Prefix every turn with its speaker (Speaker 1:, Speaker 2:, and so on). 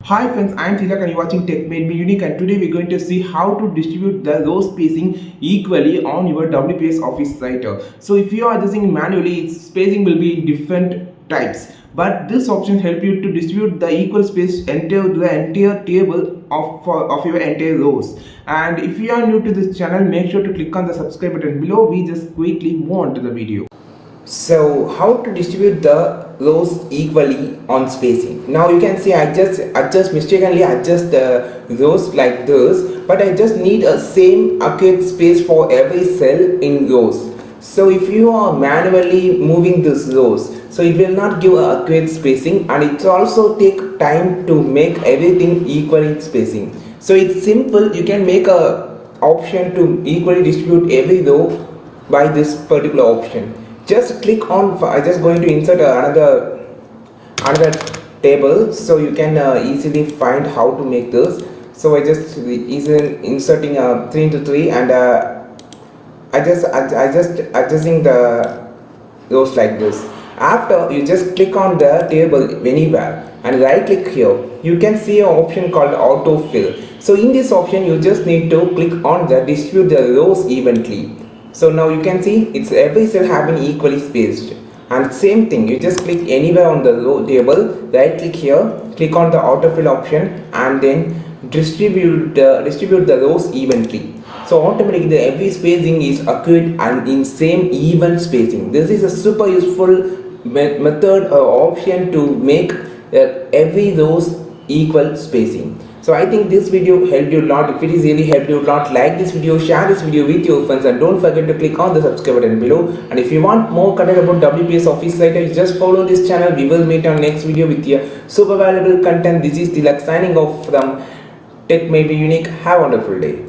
Speaker 1: Hi friends, I am Tilak and you're watching Tech Made Me Unique, and today we're going to see how to distribute the row spacing equally on your WPS Office site. So if you are adjusting manually, its spacing will be in different types. But this option help you to distribute the equal space into the entire table of your entire rows. And if you are new to this channel, make sure to click on the subscribe button below. We just quickly move on to the video. So how to distribute the rows equally on spacing? Now you can see I just mistakenly adjust the rows like this, but I just need a same accurate space for every cell in rows. So if you are manually moving these rows, so it will not give a accurate spacing, and it also take time to make everything equally spacing. So it's simple. You can make a option to equally distribute every row by this particular option. Just click on, I just going to insert another table, so you can easily find how to make this. So I just easily inserting 3 into 3, and I just adjusting the rows like this. After, you just click on the table anywhere and right click here. You can see an option called autofill. So in this option you just need to click on the distribute the rows evenly. So now you can see it's every cell have been equally spaced, and same thing, you just click anywhere on the row table, right click here, click on the autofill option, and then distribute the rows evenly. So automatically every spacing is accurate and in same even spacing. This is a super useful method or option to make every rows equal spacing. So I think this video helped you a lot. If it is really helped you a lot, like this video, share this video with your friends, and don't forget to click on the subscribe button below. And if you want more content about WPS Office Writer, just follow this channel. We will meet on next video with your super valuable content. This is Tilak signing off from Tech May Be Unique. Have a wonderful day.